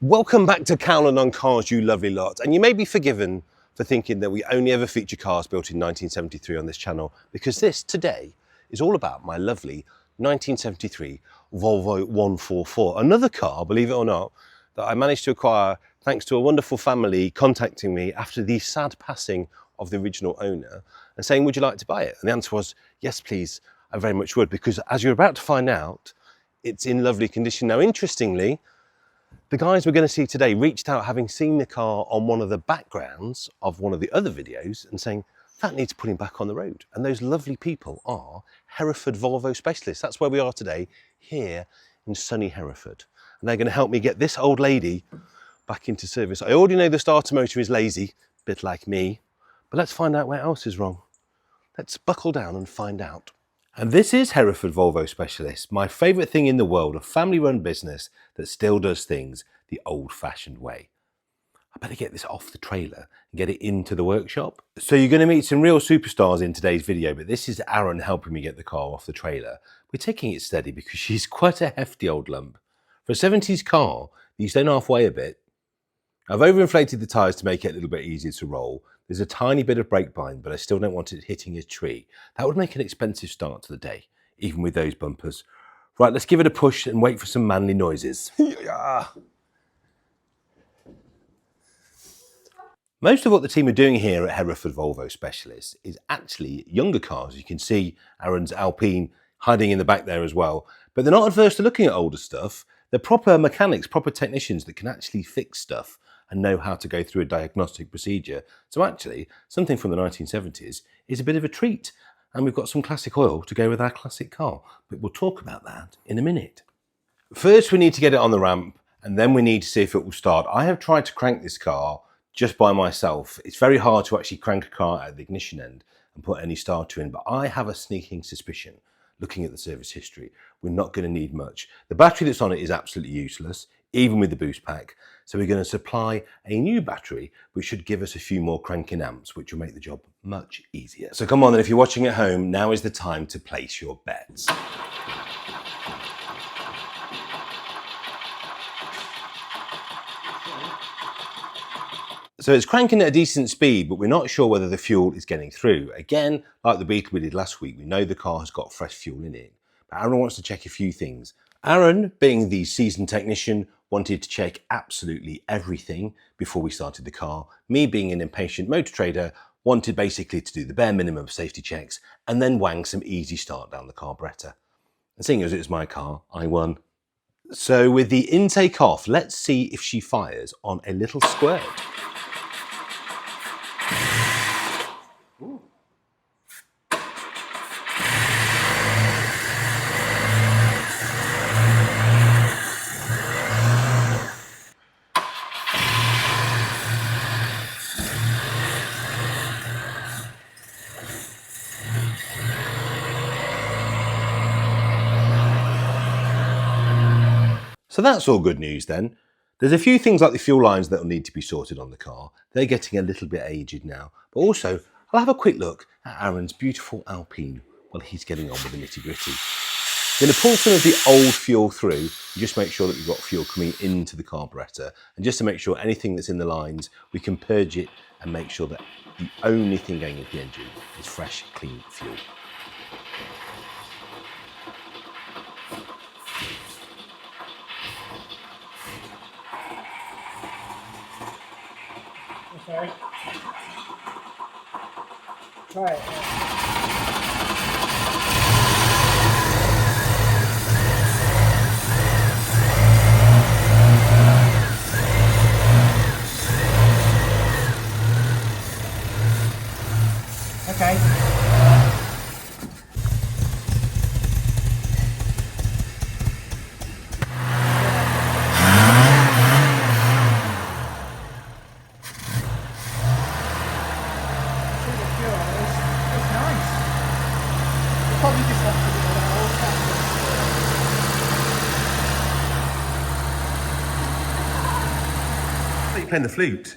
Welcome back to Cowland on Cars, you lovely lot. And you may be forgiven for thinking that we only ever feature cars built in 1973 on this channel, because this today is all about my lovely 1973 Volvo 144. Another car, believe it or not, that I managed to acquire thanks to a wonderful family contacting me after the sad passing of the original owner and saying, would you like to buy it? And the answer was, yes, please, I very much would, because as you're about to find out, it's in lovely condition. Now, interestingly, the guys we're going to see today reached out having seen the car on one of the backgrounds of one of the other videos and saying, that needs putting back on the road. And those lovely people are Hereford Volvo Specialist. That's where we are today, here in sunny Hereford. And they're going to help me get this old lady back into service. I already know the starter motor is lazy, a bit like me, but let's find out where else is wrong. Let's buckle down and find out. And this is Hereford Volvo Specialist, my favourite thing in the world, a family-run business that still does things the old-fashioned way. I better get this off the trailer and get it into the workshop. So you're going to meet some real superstars in today's video, but this is Aaron helping me get the car off the trailer. We're taking it steady because she's quite a hefty old lump. For a 70s car, these don't halfway a bit. I've overinflated the tyres to make it a little bit easier to roll. There's a tiny bit of brake bind, but I still don't want it hitting a tree. That would make an expensive start to the day, even with those bumpers. Right, let's give it a push and wait for some manly noises. Most of what the team are doing here at Hereford Volvo Specialist is actually younger cars. You can see Aaron's Alpine hiding in the back there as well. But they're not adverse to looking at older stuff. They're proper mechanics, proper technicians that can actually fix stuff and know how to go through a diagnostic procedure. So actually, something from the 1970s is a bit of a treat. And we've got some classic oil to go with our classic car. But we'll talk about that in a minute. First, we need to get it on the ramp, and then we need to see if it will start. I have tried to crank this car just by myself. It's very hard to actually crank a car at the ignition end and put any starter in, but I have a sneaking suspicion, looking at the service history, we're not going to need much. The battery that's on it is absolutely useless, even with the boost pack. So we're going to supply a new battery, which should give us a few more cranking amps, which will make the job much easier. So come on then, if you're watching at home, now is the time to place your bets. So it's cranking at a decent speed, but we're not sure whether the fuel is getting through. Again, like the Beetle we did last week, we know the car has got fresh fuel in it. But Aaron wants to check a few things. Aaron, being the seasoned technician, wanted to check absolutely everything before we started the car. Me, being an impatient motor trader, wanted basically to do the bare minimum of safety checks and then wang some easy start down the carburettor. And seeing as it was my car, I won. So with the intake off, let's see if she fires on a little squirt. Ooh. So that's all good news then. There's a few things like the fuel lines that will need to be sorted on the car. They're getting a little bit aged now. But also, I'll have a quick look at Aaron's beautiful Alpine while he's getting on with the nitty gritty. I'm going to pull some of the old fuel through and just make sure that we've got fuel coming into the carburettor. And just to make sure anything that's in the lines, we can purge it and make sure that the only thing going into the engine is fresh, clean fuel. Okay. Try it. Okay. Probably just have to do that all I thought you were playing the flute.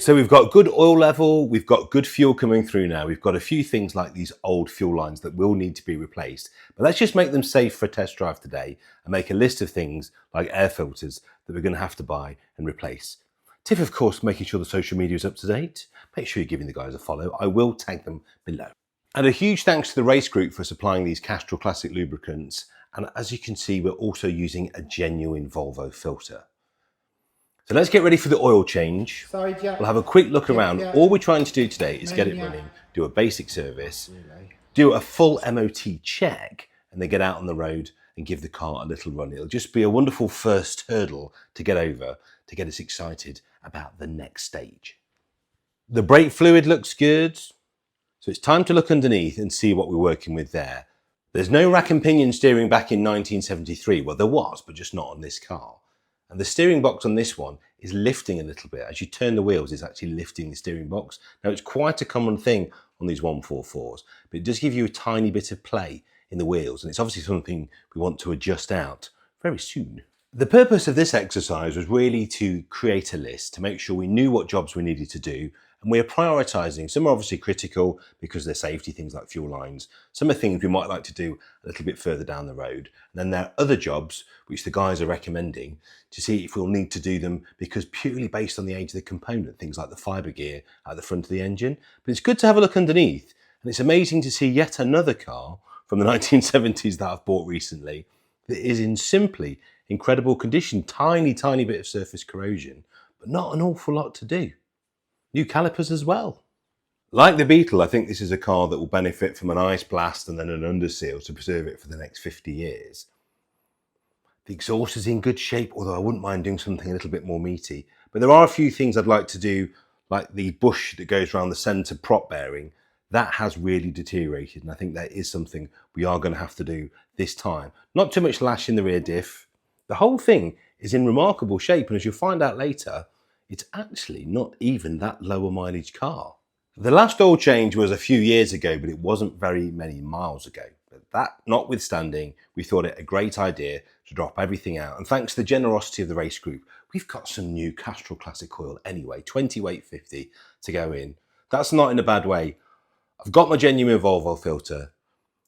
So we've got good oil level, we've got good fuel coming through now. We've got a few things like these old fuel lines that will need to be replaced. But let's just make them safe for a test drive today and make a list of things like air filters that we're going to have to buy and replace. Tip, of course, making sure the social media is up to date. Make sure you're giving the guys a follow. I will tag them below. And a huge thanks to the race group for supplying these Castrol Classic lubricants. And as you can see, we're also using a genuine Volvo filter. So let's get ready for the oil change. Sorry, Jack. We'll have a quick look around. Yeah. All we're trying to do today is get it running, do a basic service, do a full MOT check, and then get out on the road and give the car a little run. It'll just be a wonderful first hurdle to get over to get us excited about the next stage. The brake fluid looks good. So it's time to look underneath and see what we're working with there. There's no rack and pinion steering back in 1973. Well, there was, but just not on this car. And the steering box on this one is lifting a little bit. As you turn the wheels, it's actually lifting the steering box. Now, it's quite a common thing on these 144s, but it does give you a tiny bit of play in the wheels. And it's obviously something we want to adjust out very soon. The purpose of this exercise was really to create a list to make sure we knew what jobs we needed to do. And we are prioritising. Some are obviously critical because they're safety, things like fuel lines. Some are things we might like to do a little bit further down the road. And then there are other jobs which the guys are recommending to see if we'll need to do them because purely based on the age of the component, things like the fibre gear at the front of the engine. But it's good to have a look underneath. And it's amazing to see yet another car from the 1970s that I've bought recently that is in simply incredible condition. Tiny, tiny bit of surface corrosion, but not an awful lot to do. New calipers as well. Like the Beetle, I think this is a car that will benefit from an ice blast and then an underseal to preserve it for the next 50 years. The exhaust is in good shape, although I wouldn't mind doing something a little bit more meaty. But there are a few things I'd like to do, like the bush that goes around the centre prop bearing. That has really deteriorated, and I think that is something we are going to have to do this time. Not too much lash in the rear diff. The whole thing is in remarkable shape, and as you'll find out later, it's actually not even that low a mileage car. The last oil change was a few years ago, but it wasn't very many miles ago. But that notwithstanding, we thought it a great idea to drop everything out. And thanks to the generosity of the race group, we've got some new Castrol Classic oil anyway, 20 weight 50 to go in. That's not in a bad way. I've got my genuine Volvo filter.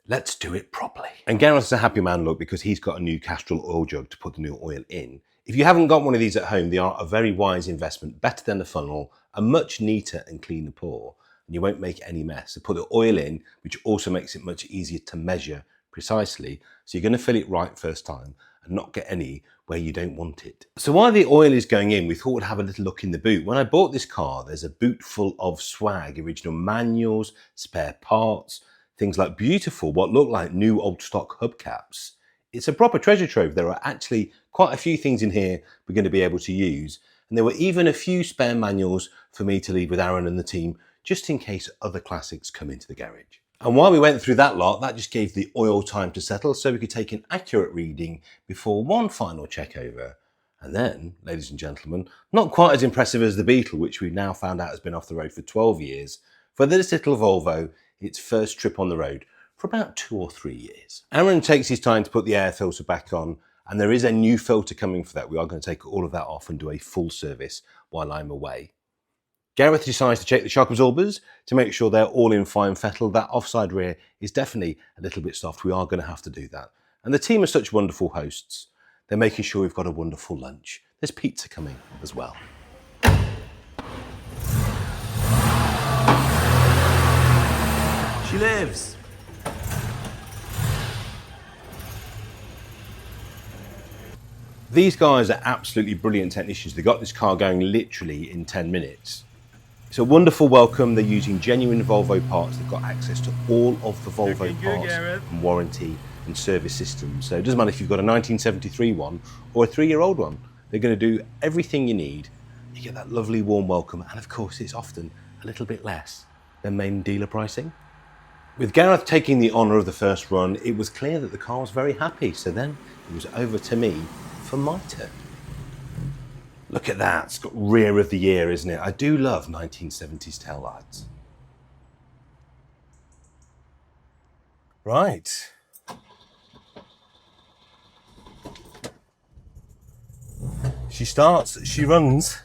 Let's do it properly. And Gareth's a happy man, look, because he's got a new Castrol oil jug to put the new oil in. If you haven't got one of these at home, they are a very wise investment, better than a funnel, a much neater and cleaner pour, and you won't make any mess. So put the oil in, which also makes it much easier to measure precisely. So you're going to fill it right first time and not get any where you don't want it. So while the oil is going in, we thought we'd have a little look in the boot. When I bought this car, there's a boot full of swag, original manuals, spare parts, things like beautiful, what look like new old stock hubcaps. It's a proper treasure trove. There are actually quite a few things in here we're going to be able to use. And there were even a few spare manuals for me to leave with Aaron and the team, just in case other classics come into the garage. And while we went through that lot, that just gave the oil time to settle so we could take an accurate reading before one final check over. And then, ladies and gentlemen, not quite as impressive as the Beetle, which we've now found out has been off the road for 12 years, for this little Volvo, its first trip on the road for about 2 or 3 years. Aaron takes his time to put the air filter back on, and there is a new filter coming for that. We are going to take all of that off and do a full service while I'm away. Gareth decides to check the shock absorbers to make sure they're all in fine fettle. That offside rear is definitely a little bit soft. We are going to have to do that. And the team are such wonderful hosts. They're making sure we've got a wonderful lunch. There's pizza coming as well. She lives. These guys are absolutely brilliant technicians. They got this car going literally in 10 minutes. It's a wonderful welcome. They're using genuine Volvo parts. They've got access to all of the Volvo parts and warranty and service systems. So it doesn't matter if you've got a 1973 one or a 3-year-old one. They're going to do everything you need. You get that lovely warm welcome, and of course it's often a little bit less than main dealer pricing. With Gareth taking the honour of the first run, it was clear that the car was very happy. So then it was over to me for my turn. Look at that, it's got rear of the year, isn't it? I do love 1970s taillights. Right. She starts, she runs.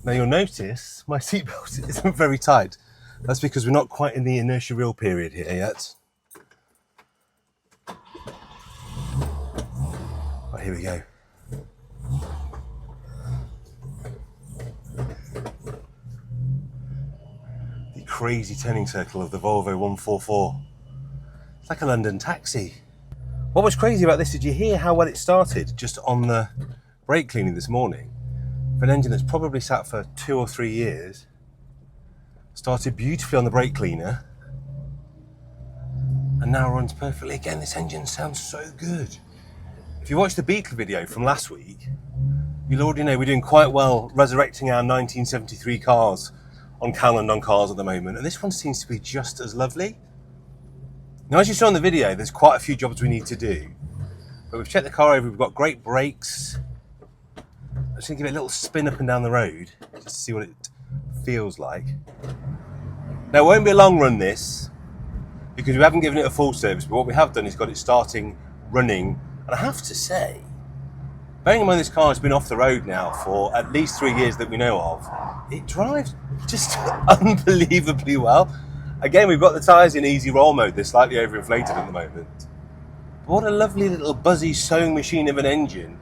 Now you'll notice my seatbelt isn't very tight. That's because we're not quite in the inertia reel period here yet. Right, here we go. The crazy turning circle of the Volvo 144. It's like a London taxi. What was crazy about this, did you hear how well it started just on the brake cleaning this morning? For an engine that's probably sat for 2 or 3 years, started beautifully on the brake cleaner, and now runs perfectly. Again, this engine sounds so good. If you watched the Beetle video from last week, you'll already know we're doing quite well resurrecting our 1973 cars on Calland on Cars at the moment, and this one seems to be just as lovely. Now, as you saw in the video, there's quite a few jobs we need to do, but we've checked the car over, we've got great brakes. I'm just going to give it a little spin up and down the road, just to see what it feels like. Now, it won't be a long run this, because we haven't given it a full service, but what we have done is got it starting, running, and I have to say, bearing in mind this car has been off the road now for at least 3 years that we know of, it drives just unbelievably well. Again, we've got the tyres in easy roll mode, they're slightly overinflated at the moment. But what a lovely little buzzy sewing machine of an engine.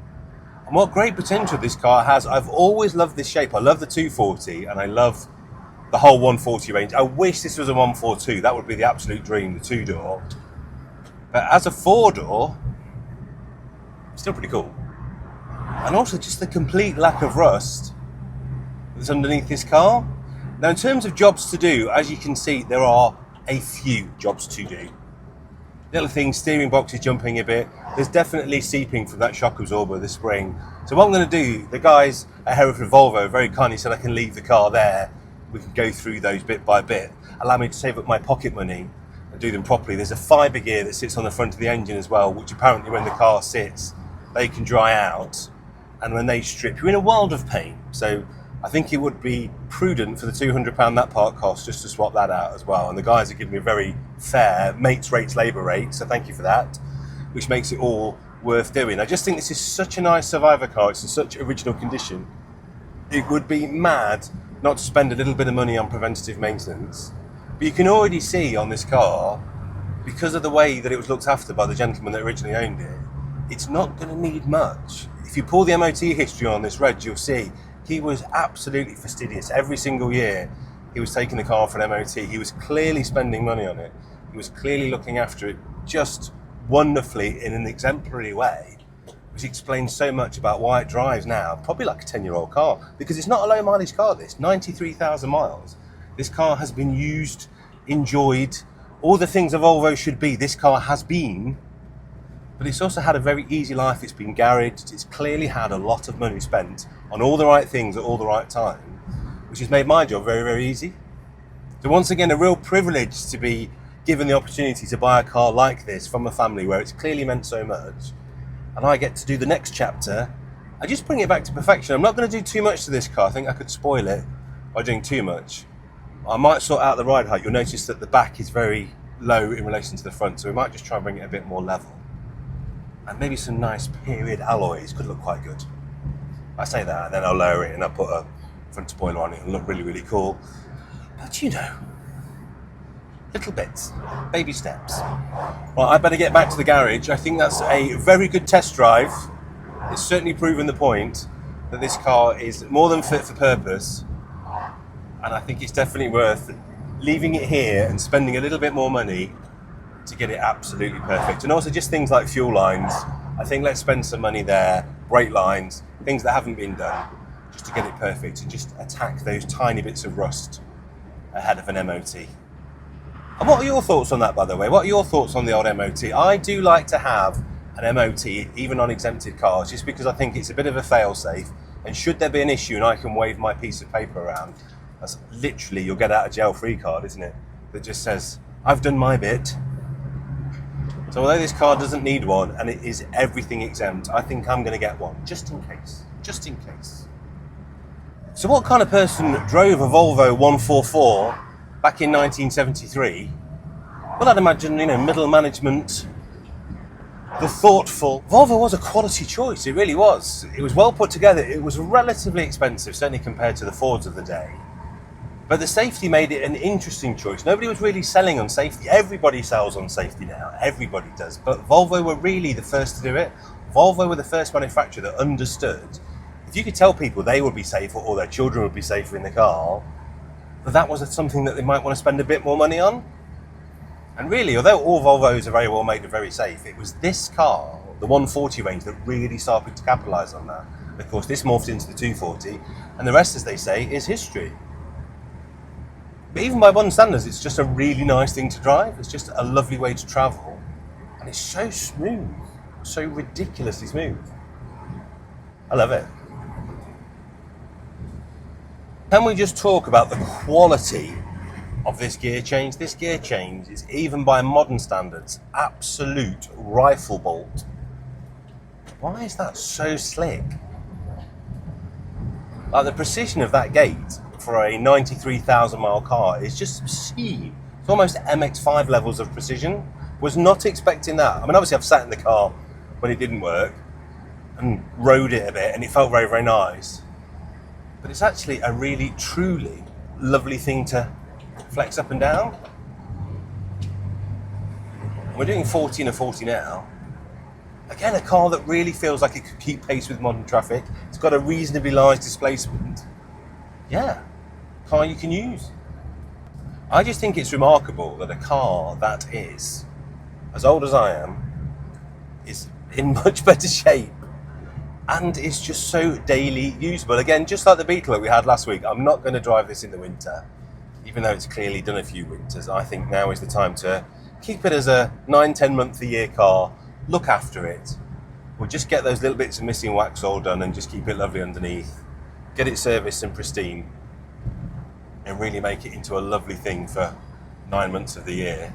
And what great potential this car has. I've always loved this shape. I love the 240 and I love the whole 140 range. I wish this was a 142, that would be the absolute dream, the 2-door. But as a 4-door, still pretty cool. And also just the complete lack of rust that's underneath this car. Now, in terms of jobs to do, as you can see, there are a few jobs to do. Little things, steering box is jumping a bit. There's definitely seeping from that shock absorber this spring. So what I'm going to do, the guys at Hereford Volvo very kindly said I can leave the car there. We can go through those bit by bit. Allow me to save up my pocket money and do them properly. There's a fibre gear that sits on the front of the engine as well, which apparently when the car sits, they can dry out. And when they strip, you're in a world of pain. So I think it would be prudent for the £200 that part costs just to swap that out as well. And the guys are giving me a very fair mates rates labour rate, so thank you for that, which makes it all worth doing. I just think this is such a nice survivor car. It's in such original condition. It would be mad not to spend a little bit of money on preventative maintenance. But you can already see on this car, because of the way that it was looked after by the gentleman that originally owned it, it's not going to need much. If you pull the MOT history on this Reg, you'll see he was absolutely fastidious. Every single year he was taking the car for an MOT. He was clearly spending money on it. He was clearly looking after it just wonderfully in an exemplary way, which explains so much about why it drives now probably like a 10-year-old car, because it's not a low mileage car, this 93,000 miles. This car has been used, enjoyed, all the things a Volvo should be, this car has been. But it's also had a very easy life. It's been garaged. It's clearly had a lot of money spent on all the right things at all the right time, which has made my job very, very easy. So once again, a real privilege to be given the opportunity to buy a car like this from a family where it's clearly meant so much. And I get to do the next chapter. I just bring it back to perfection. I'm not going to do too much to this car. I think I could spoil it by doing too much. I might sort out the ride height. You'll notice that the back is very low in relation to the front, so we might just try and bring it a bit more level. And maybe some nice period alloys could look quite good. I say that, and then I'll lower it and I'll put a front spoiler on it and look really, really cool. But you know, little bits, baby steps. Well, I better get back to the garage. I think that's a very good test drive. It's certainly proven the point that this car is more than fit for purpose. And I think it's definitely worth leaving it here and spending a little bit more money to get it absolutely perfect. And also just things like fuel lines. I think let's spend some money there, brake lines, things that haven't been done, just to get it perfect and just attack those tiny bits of rust ahead of an MOT. And what are your thoughts on that, by the way? What are your thoughts on the old MOT? I do like to have an MOT, even on exempted cars, just because I think it's a bit of a fail-safe. And should there be an issue and I can wave my piece of paper around, that's literally your get out of jail free card, isn't it? That just says, I've done my bit. So although this car doesn't need one and it is everything exempt, I think I'm going to get one, just in case. Just in case. So what kind of person drove a Volvo 144 back in 1973? Well, I'd imagine, middle management, the thoughtful. Volvo was a quality choice, it really was. It was well put together, it was relatively expensive, certainly compared to the Fords of the day. But the safety made it an interesting choice. Nobody was really selling on safety. Everybody sells on safety now, everybody does. But Volvo were really the first to do it. Volvo were the first manufacturer that understood if you could tell people they would be safer or their children would be safer in the car, that was something that they might want to spend a bit more money on. And really, although all Volvos are very well made and very safe, it was this car, the 140 range, that really started to capitalise on that. And of course, this morphed into the 240, and the rest, as they say, is history. But even by modern standards, it's just a really nice thing to drive. It's just a lovely way to travel. And it's so smooth, so ridiculously smooth. I love it. Can we just talk about the quality of this gear change? This gear change is, even by modern standards, absolute rifle bolt. Why is that so slick? Like, the precision of that gate for a 93,000 mile car is just obscene. It's almost MX-5 levels of precision. Was not expecting that. I mean, obviously I've sat in the car when it didn't work and rode it a bit and it felt very, very nice. But it's actually a really, truly lovely thing to flex up and down. We're doing 40 and a 40 now. Again, a car that really feels like it could keep pace with modern traffic. It's got a reasonably large displacement. Yeah, car you can use. I just think it's remarkable that a car that is as old as I am is in much better shape and it's just so daily usable. Again, just like the Beetle that we had last week, I'm not going to drive this in the winter, even though it's clearly done a few winters. I think now is the time to keep it as a 9-10 month a year car, look after it. We'll just get those little bits of missing wax all done and just keep it lovely underneath, get it serviced and pristine, and really make it into a lovely thing for 9 months of the year.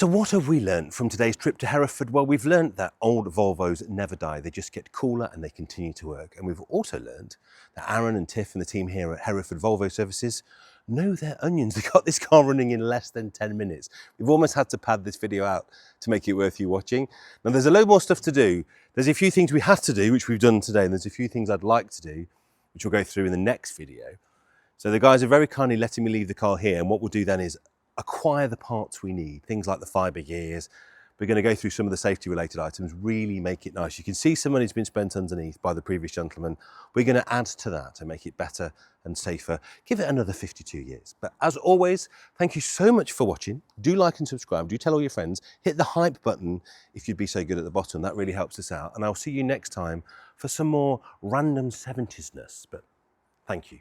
So what have we learnt from today's trip to Hereford? Well, we've learnt that old Volvos never die. They just get cooler and they continue to work. And we've also learnt that Aaron and Tiff and the team here at Hereford Volvo Services know their onions. They got this car running in less than 10 minutes. We've almost had to pad this video out to make it worth you watching. Now, there's a load more stuff to do. There's a few things we have to do, which we've done today, and there's a few things I'd like to do, which we'll go through in the next video. So the guys are very kindly letting me leave the car here, and what we'll do then is acquire the parts we need, things like the fibre gears. We're going to go through some of the safety related items, really make it nice. You can see some money's been spent underneath by the previous gentleman. We're going to add to that and make it better and safer. Give it another 52 years. But as always, thank you so much for watching. Do like and subscribe. Do tell all your friends. Hit the hype button if you'd be so good at the bottom. That really helps us out. And I'll see you next time for some more random 70s-ness. But thank you.